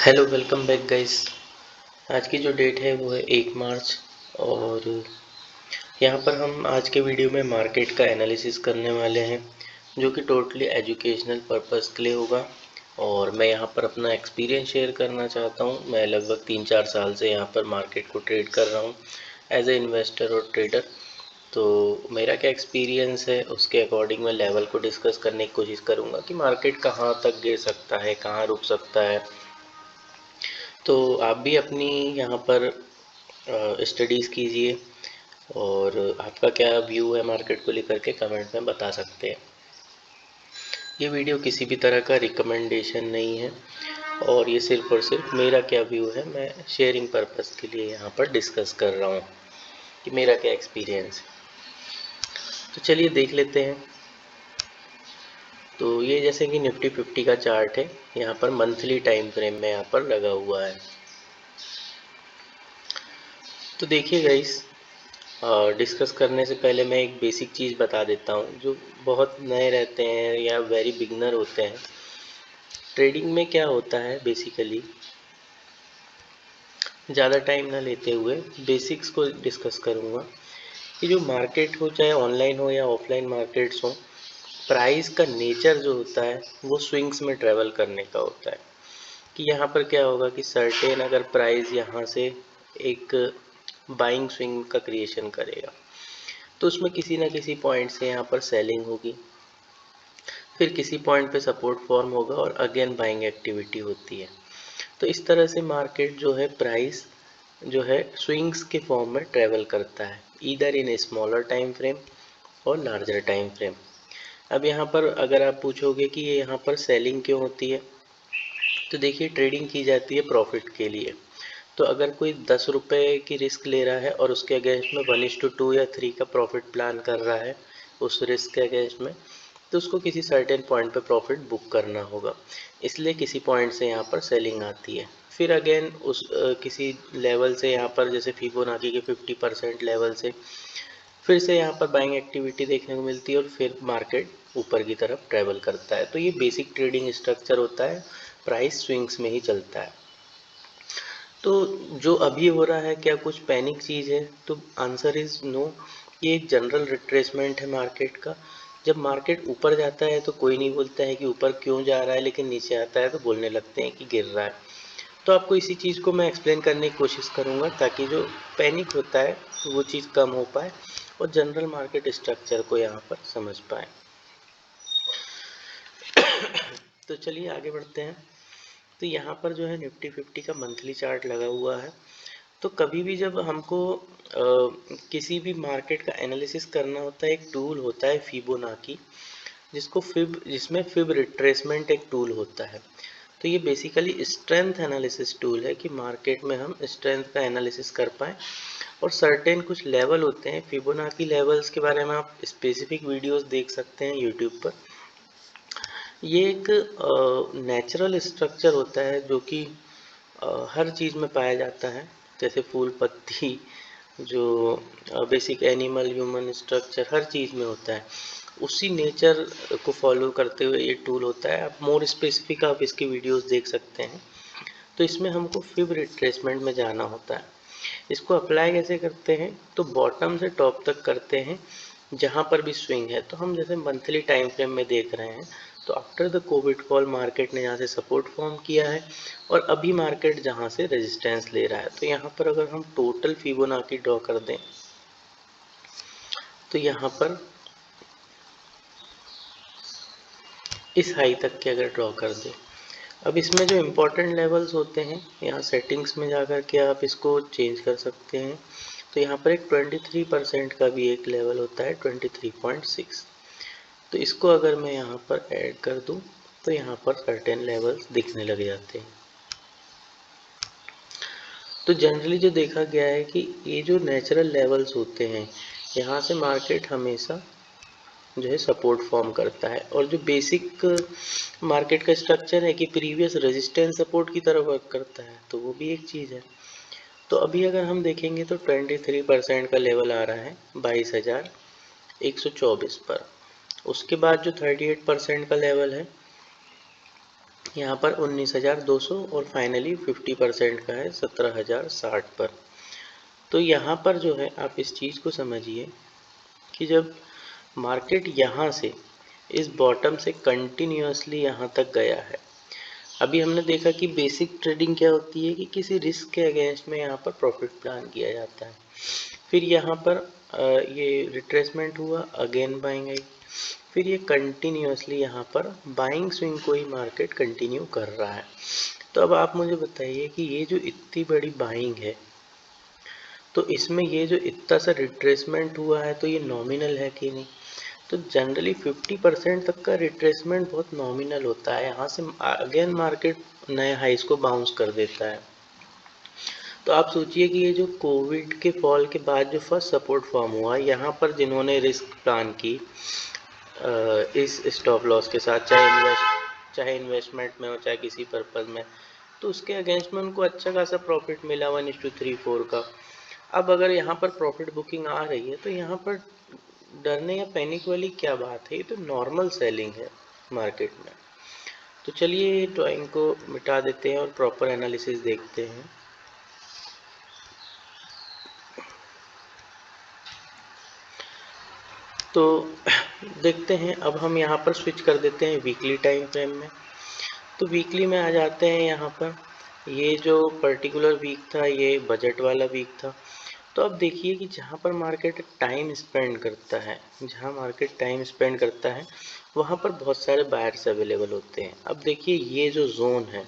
Hello, welcome back guys. आज की जो डेट है वो है 1 मार्च। और यहाँ पर हम आज के वीडियो में मार्केट का एनालिसिस करने वाले हैं, जो कि टोटली एजुकेशनल पर्पस के लिए होगा। और मैं यहाँ पर अपना एक्सपीरियंस शेयर करना चाहता हूँ। मैं लगभग 3-4 साल से यहाँ पर मार्केट को ट्रेड कर रहा हूँ एज ए इन्वेस्टर और ट्रेडर। तो मेरा क्या एक्सपीरियंस है उसके अकॉर्डिंग मैं लेवल को डिस्कस करने की कोशिश करूँगा कि मार्केट कहाँ तक गिर सकता है, कहाँ रुक सकता है। तो आप भी अपनी यहाँ पर स्टडीज़ कीजिए, और आपका क्या व्यू है मार्केट को लेकर के कमेंट में बता सकते हैं। ये वीडियो किसी भी तरह का रिकमेंडेशन नहीं है, और ये सिर्फ और सिर्फ मेरा क्या व्यू है, मैं शेयरिंग पर्पस के लिए यहाँ पर डिस्कस कर रहा हूँ कि मेरा क्या एक्सपीरियंस है। तो चलिए देख लेते हैं। तो ये जैसे कि निफ्टी 50 का चार्ट है, यहाँ पर मंथली टाइम फ्रेम में यहाँ पर लगा हुआ है। तो देखिए गाइस, डिस्कस करने से पहले मैं एक बेसिक चीज़ बता देता हूँ। जो बहुत नए रहते हैं या वेरी बिगनर होते हैं, ट्रेडिंग में क्या होता है बेसिकली, ज़्यादा टाइम ना लेते हुए बेसिक्स को डिस्कस करूँगा कि जो मार्केट हो, चाहे ऑनलाइन हो या ऑफलाइन मार्केट्स हो, प्राइस का नेचर जो होता है वो स्विंग्स में ट्रेवल करने का होता है। कि यहाँ पर क्या होगा कि सर्टेन अगर प्राइस यहाँ से एक बाइंग स्विंग का क्रिएशन करेगा, तो उसमें किसी ना किसी पॉइंट से यहाँ पर सेलिंग होगी, फिर किसी पॉइंट पे सपोर्ट फॉर्म होगा और अगेन बाइंग एक्टिविटी होती है। तो इस तरह से मार्केट जो है, प्राइस जो है स्विंग्स के फॉर्म में ट्रेवल करता है, either in a smaller time frame और लार्जर टाइम फ्रेम। अब यहाँ पर अगर आप पूछोगे कि ये यहाँ पर सेलिंग क्यों होती है, तो देखिए ट्रेडिंग की जाती है प्रॉफिट के लिए। तो अगर कोई 10 रुपये की रिस्क ले रहा है और उसके अगेंस्ट में 1:2 या 3 का प्रॉफिट प्लान कर रहा है उस रिस्क के अगेंस्ट में, तो उसको किसी सर्टेन पॉइंट पे प्रॉफिट बुक करना होगा। इसलिए किसी पॉइंट से यहाँ पर सेलिंग आती है, फिर अगेन उस किसी लेवल से यहाँ पर, जैसे फिबोनाची के 50% लेवल से फिर से यहाँ पर बाइंग एक्टिविटी देखने को मिलती है, और फिर मार्केट ऊपर की तरफ ट्रेवल करता है। तो ये बेसिक ट्रेडिंग स्ट्रक्चर होता है, प्राइस स्विंग्स में ही चलता है। तो जो अभी हो रहा है, क्या कुछ पैनिक चीज़ है? तो आंसर इज़ नो। ये एक जनरल रिट्रेसमेंट है मार्केट का। जब मार्केट ऊपर जाता है तो कोई नहीं बोलता है कि ऊपर क्यों जा रहा है, लेकिन नीचे आता है तो बोलने लगते हैं कि गिर रहा है। तो आपको इसी चीज़ को मैं एक्सप्लेन करने की कोशिश करूँगा, ताकि जो पैनिक होता है वो चीज़ कम हो पाए और जनरल मार्केट स्ट्रक्चर को यहाँ पर समझ पाए। तो चलिए आगे बढ़ते हैं। तो यहाँ पर जो है निफ्टी 50 का मंथली चार्ट लगा हुआ है। तो कभी भी जब हमको किसी भी मार्केट का एनालिसिस करना होता है, एक टूल होता है फिबोनाची, जिसमें फिब रिट्रेसमेंट एक टूल होता है। तो ये बेसिकली स्ट्रेंथ एनालिसिस टूल है कि मार्केट में हम स्ट्रेंथ का एनालिसिस कर पाएँ। और सर्टेन कुछ लेवल होते हैं, फिबोनाची लेवल्स के बारे में आप स्पेसिफिक वीडियोस देख सकते हैं यूट्यूब पर। ये एक नेचुरल स्ट्रक्चर होता है जो कि हर चीज़ में पाया जाता है, जैसे फूल पत्ती, जो बेसिक एनिमल ह्यूमन स्ट्रक्चर हर चीज़ में होता है। उसी नेचर को फॉलो करते हुए ये टूल होता है। आप मोर स्पेसिफिक आप इसकी वीडियोस देख सकते हैं। तो इसमें हमको फिब रिट्रेसमेंट में जाना होता है। इसको अप्लाई कैसे करते हैं? तो बॉटम से टॉप तक करते हैं, जहाँ पर भी स्विंग है। तो हम जैसे मंथली टाइम फ्रेम में देख रहे हैं, तो after the Covid fall market ने यहाँ से सपोर्ट फॉर्म किया है, और अभी मार्केट जहाँ से रेजिस्टेंस ले रहा है। तो यहाँ पर अगर हम टोटल फिबोनाची ड्रॉ कर दें, तो यहाँ पर इस हाई तक के अगर ड्रॉ कर दें, अब इसमें जो इम्पोर्टेंट लेवल्स होते हैं, यहाँ सेटिंग्स में जाकर के आप इसको चेंज कर सकते हैं। तो यहाँ पर एक 23% का भी एक लेवल होता है, 23.6। तो इसको अगर मैं यहाँ पर ऐड कर दूँ, तो यहाँ पर सर्टेन लेवल्स दिखने लग जाते हैं। तो जनरली जो देखा गया है कि ये जो नेचुरल लेवल्स होते हैं, यहाँ से मार्केट हमेशा जो है सपोर्ट फॉर्म करता है। और जो बेसिक मार्केट का स्ट्रक्चर है कि प्रीवियस रेजिस्टेंस सपोर्ट की तरह वर्क करता है, तो वो भी एक चीज़ है। तो अभी अगर हम देखेंगे तो 23% का लेवल आ रहा है 22,124 पर। उसके बाद जो 38% का लेवल है, यहाँ पर 19,200 और फाइनली 50% का है 17,060 पर। तो यहाँ पर जो है आप इस चीज़ को समझिए कि जब मार्केट यहाँ से इस बॉटम से कंटिन्यूसली यहाँ तक गया है, अभी हमने देखा कि बेसिक ट्रेडिंग क्या होती है कि किसी रिस्क के अगेंस्ट में यहाँ पर प्रॉफिट प्लान किया जाता है। फिर यहाँ पर ये रिट्रेसमेंट हुआ, अगेन बाइंग आई, फिर ये कंटिन्यूसली यहाँ पर बाइंग स्विंग को ही मार्केट कंटिन्यू कर रहा है। तो अब आप मुझे बताइए कि ये जो इतनी बड़ी बाइंग है, तो इसमें ये जो इतना सा रिट्रेसमेंट हुआ है तो ये नॉमिनल है कि नहीं? तो जनरली 50% तक का रिट्रेसमेंट बहुत नॉमिनल होता है। यहाँ से अगेन मार्केट नए हाइस को बाउंस कर देता है। तो आप सोचिए कि ये जो कोविड के फॉल के बाद जो फर्स्ट सपोर्ट फॉर्म हुआ, यहाँ पर जिन्होंने रिस्क प्लान की इस स्टॉप लॉस के साथ, चाहे इन्वेस्टमेंट में हो चाहे किसी पर्पज़ में, तो उसके अगेंस्ट में उनको अच्छा खासा प्रॉफिट मिला 1:3-4 का। अब अगर यहाँ पर प्रॉफिट बुकिंग आ रही है तो यहाँ पर डरने या पैनिक वाली क्या बात है? ये तो नॉर्मल सेलिंग है मार्केट में। तो चलिए ड्राइंग को मिटा देते हैं और प्रॉपर एनालिसिस देखते हैं। तो देखते हैं, अब हम यहाँ पर स्विच कर देते हैं वीकली टाइम फ्रेम में। तो वीकली में आ जाते हैं। यहाँ पर ये जो पर्टिकुलर वीक था ये बजट वाला वीक था। तो अब देखिए कि जहाँ पर मार्केट टाइम स्पेंड करता है, वहाँ पर बहुत सारे बायर्स अवेलेबल होते हैं। अब देखिए ये जो जोन है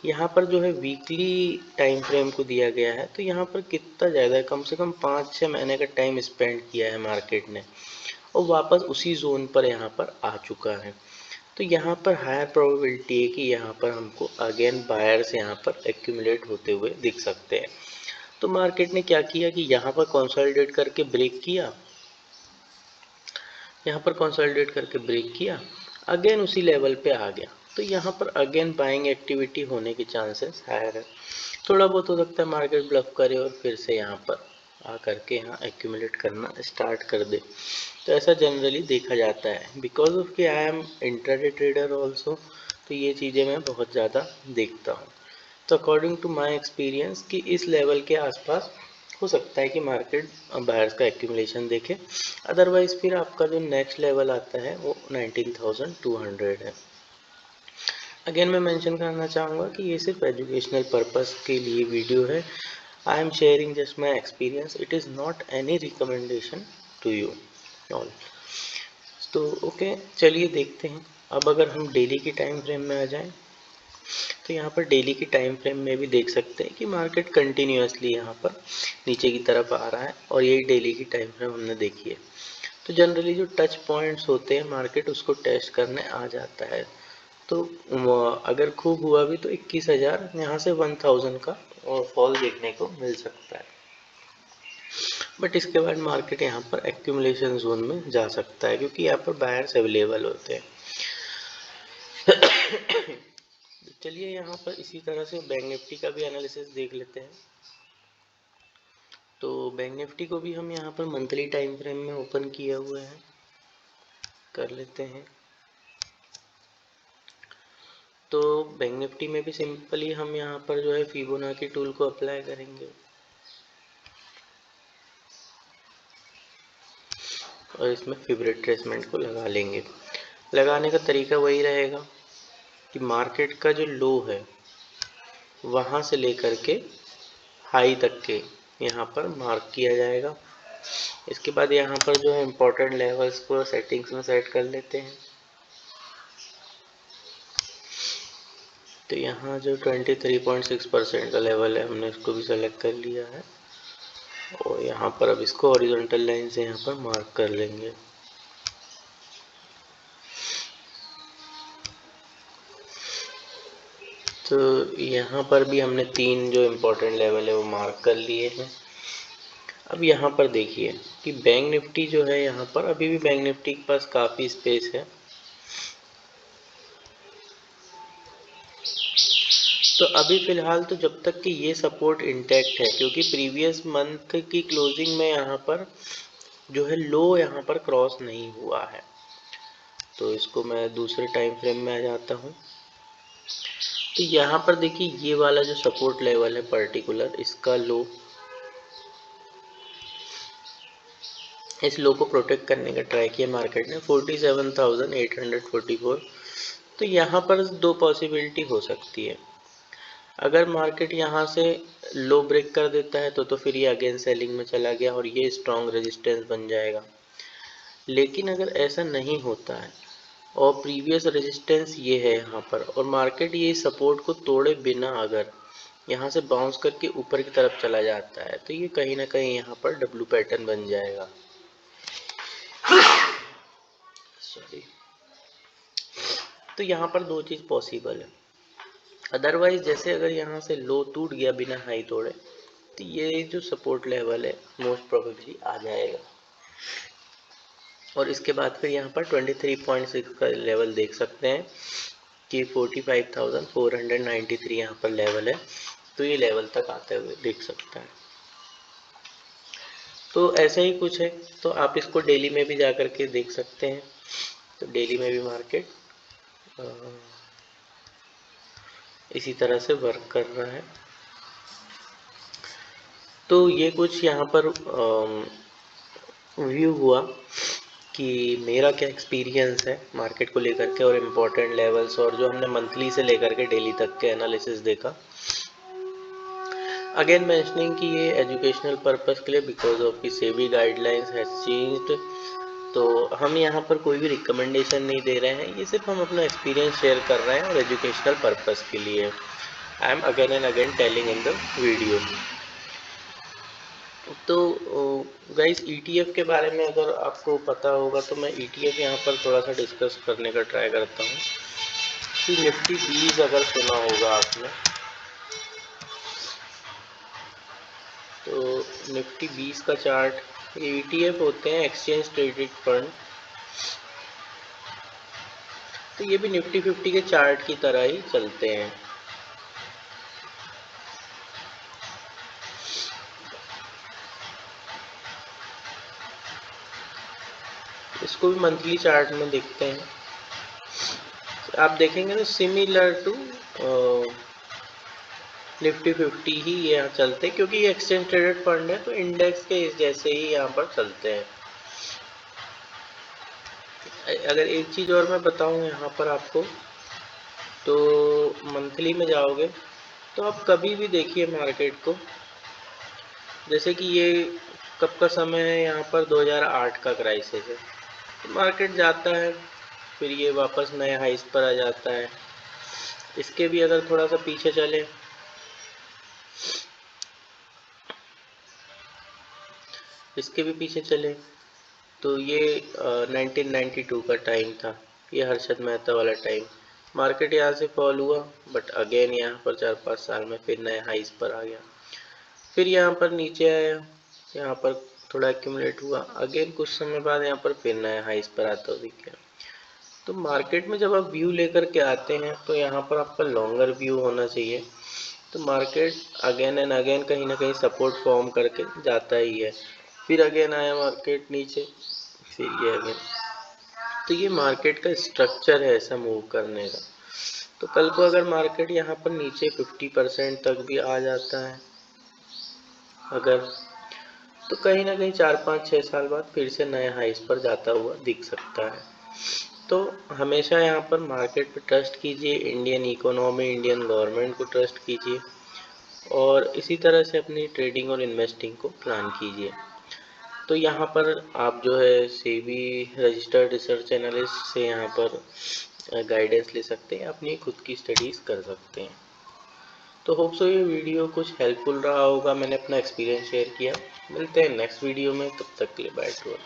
यहाँ पर जो है वीकली टाइम फ्रेम को दिया गया है, तो यहाँ पर कितना ज़्यादा है, कम से कम 5-6 महीने का टाइम स्पेंड किया है मार्केट ने और वापस उसी जोन पर यहाँ पर आ चुका है। तो यहाँ पर हायर प्रोबेबिलिटी है कि यहाँ पर हमको अगेन बायर्स यहाँ पर एक्यूमुलेट होते हुए दिख सकते हैं। तो मार्केट ने क्या किया कि यहाँ पर कंसोलिडेट करके ब्रेक किया, अगेन उसी लेवल पे आ गया। तो यहाँ पर अगेन बाइंग एक्टिविटी होने के चांसेस हायर है। थोड़ा बहुत हो सकता है मार्केट ब्लफ करे और फिर से यहाँ पर आ करके यहाँ एक्यूमुलेट करना स्टार्ट कर दे। तो ऐसा जनरली देखा जाता है, बिकॉज ऑफ कि I am intraday trader also, तो ये चीज़ें मैं बहुत ज़्यादा देखता हूँ। तो अकॉर्डिंग टू माई एक्सपीरियंस कि इस लेवल के आसपास हो सकता है कि मार्केट बायर्स का एक्यूमुलेशन देखे। अदरवाइज फिर आपका जो नेक्स्ट लेवल आता है वो 19,200 है। अगेन मैं मेंशन करना चाहूँगा कि ये सिर्फ एजुकेशनल पर्पस के लिए वीडियो है। I am sharing just my experience, it is not any recommendation to you all. तो ओके, चलिए देखते हैं। अब अगर हम डेली की टाइम फ्रेम में आ जाएं, तो यहाँ पर डेली की टाइम फ्रेम में भी देख सकते हैं कि मार्केट कंटिन्यूसली यहाँ पर नीचे की तरफ आ रहा है और यही डेली की टाइम फ्रेम हमने देखी है। तो जनरली जो टच पॉइंट्स होते हैं मार्केट उसको टेस्ट करने आ जाता है। तो अगर खूब हुआ भी तो 21,000 यहाँ से 1,000 का फॉल देखने को मिल सकता है। बट इसके बाद मार्केट यहाँ पर एक्यूमुलेशन जोन में जा सकता है क्योंकि यहाँ पर बायर्स अवेलेबल होते हैं। चलिए यहाँ पर इसी तरह से बैंक निफ्टी का भी एनालिसिस देख लेते हैं। तो बैंक निफ्टी को भी हम यहाँ पर मंथली टाइम फ्रेम में ओपन किया हुआ है, कर लेते हैं। तो बैंक निफ्टी में भी सिंपली हम यहाँ पर जो है फिबोनाची टूल को अप्लाई करेंगे और इसमें फिब रिट्रेसमेंट को लगा लेंगे। लगाने का तरीका वही रहेगा कि मार्केट का जो लो है वहाँ से लेकर के हाई तक के यहाँ पर मार्क किया जाएगा। इसके बाद यहाँ पर जो है इम्पोर्टेंट लेवल्स को सेटिंग्स में सेट कर लेते हैं। तो यहाँ जो 23.6% का लेवल है हमने इसको भी सेलेक्ट कर लिया है और यहाँ पर अब इसको हॉरिजॉन्टल लाइन से यहाँ पर मार्क कर लेंगे। तो यहाँ पर भी हमने 3 जो इम्पोर्टेंट लेवल है वो मार्क कर लिए हैं। अब यहाँ पर देखिए कि बैंक निफ्टी जो है यहाँ पर अभी भी बैंक निफ्टी के पास काफ़ी स्पेस है। तो अभी फ़िलहाल तो जब तक कि ये सपोर्ट इंटैक्ट है, क्योंकि प्रीवियस मंथ की क्लोजिंग में यहाँ पर जो है लो यहाँ पर क्रॉस नहीं हुआ है। तो इसको मैं दूसरे टाइम फ्रेम में आ जाता हूँ। तो यहाँ पर देखिए ये वाला जो सपोर्ट लेवल है पर्टिकुलर, इसका लो, इस लो को प्रोटेक्ट करने का ट्राई किया मार्केट ने 47,844। तो यहाँ पर दो पॉसिबिलिटी हो सकती है। अगर मार्केट यहाँ से लो ब्रेक कर देता है तो फिर ये अगेन सेलिंग में चला गया और ये स्ट्रॉन्ग रेजिस्टेंस बन जाएगा। लेकिन अगर ऐसा नहीं होता है और प्रीवियस रेजिस्टेंस ये है यहाँ पर और मार्केट ये सपोर्ट को तोड़े बिना अगर यहाँ से बाउंस करके ऊपर की तरफ चला जाता है तो ये कहीं ना कहीं यहाँ पर डब्ल्यू पैटर्न बन जाएगा। सॉरी। तो यहाँ पर दो चीज़ पॉसिबल है। अदरवाइज जैसे अगर यहाँ से लो टूट गया बिना हाई तोड़े तो ये जो सपोर्ट लेवल है मोस्ट प्रोबेबली आ जाएगा और इसके बाद फिर यहाँ पर 23.6 का लेवल देख सकते हैं कि 45,493 यहाँ पर लेवल है। तो ये लेवल तक आते हुए देख सकता है। तो ऐसा ही कुछ है। तो आप इसको डेली में भी जा कर के देख सकते हैं। तो डेली में भी मार्केट इसी तरह से वर्क कर रहा है। तो ये कुछ यहाँ पर व्यू हुआ कि मेरा क्या एक्सपीरियंस है मार्केट को लेकर के और इम्पोर्टेंट लेवल्स और जो हमने मंथली से लेकर के डेली तक के एनालिसिस देखा। अगेन मेंशनिंग कि ये एजुकेशनल पर्पस के लिए बिकॉज ऑफ की सेबी गाइडलाइंस हैज चेंज्ड। तो हम यहाँ पर कोई भी रिकमेंडेशन नहीं दे रहे हैं, ये सिर्फ हम अपना एक्सपीरियंस शेयर कर रहे हैं और एजुकेशनल पर्पस के लिए। I am again and again telling in the video. तो गाइस ETF के बारे में अगर आपको पता होगा तो मैं ETF यहाँ पर थोड़ा सा डिस्कस करने का ट्राई करता हूँ कि निफ्टी 20 अगर सुना होगा आपने, तो निफ्टी 20 का चार्ट, ये ETF होते हैं एक्सचेंज ट्रेडेड फंड। तो ये भी निफ्टी 50 के चार्ट की तरह ही चलते हैं। इसको भी मंथली चार्ट में देखते हैं। आप देखेंगे तो सिमिलर टू निफ्टी 50 ही यहाँ चलते हैं क्योंकि ये एक्सचेंज ट्रेडेड फंड है तो इंडेक्स के इस जैसे ही यहाँ पर चलते हैं। अगर एक चीज़ और मैं बताऊँ यहाँ पर आपको, तो मंथली में जाओगे तो आप कभी भी देखिए मार्केट को, जैसे कि ये कब का समय है, यहाँ पर 2008 का क्राइसिस है। तो मार्केट जाता है फिर ये वापस नए हाइस पर आ जाता है। इसके भी अगर थोड़ा सा पीछे चले, इसके भी पीछे चले तो ये 1992 का टाइम था, ये हर्षद मेहता वाला टाइम। मार्केट यहाँ से फॉल हुआ बट अगेन यहाँ पर 4-5 साल में फिर नए हाइस पर आ गया, फिर यहाँ पर नीचे आया, यहाँ पर थोड़ा एक्यूमुलेट हुआ, अगेन कुछ समय बाद यहाँ पर फिर नया हाइस पर आता हुआ दिख गया। तो मार्केट में जब आप व्यू लेकर के आते हैं तो यहाँ पर आपका लॉन्गर व्यू होना चाहिए। तो मार्केट अगेन एंड अगेन कहीं ना कहीं सपोर्ट फॉर्म करके जाता ही है, फिर अगेन आया मार्केट नीचे, फिर ये अगेन। तो ये मार्केट का स्ट्रक्चर है ऐसा मूव करने का। तो कल को अगर मार्केट यहाँ पर नीचे 50% तक भी आ जाता है अगर, तो कहीं ना कहीं 4-5-6 साल बाद फिर से नए हाइस पर जाता हुआ दिख सकता है। तो हमेशा यहाँ पर मार्केट पे ट्रस्ट कीजिए, इंडियन इकोनॉमी, इंडियन गवर्नमेंट को ट्रस्ट कीजिए और इसी तरह से अपनी ट्रेडिंग और इन्वेस्टिंग को प्लान कीजिए। तो यहाँ पर आप जो है सेबी रजिस्टर्ड रिसर्च एनालिस्ट से यहाँ पर गाइडेंस ले सकते हैं, अपनी खुद की स्टडीज़ कर सकते हैं। तो होप सो ये वीडियो कुछ हेल्पफुल रहा होगा, मैंने अपना एक्सपीरियंस शेयर किया। मिलते हैं नेक्स्ट वीडियो में, तब तक के लिए बाय टू ऑल।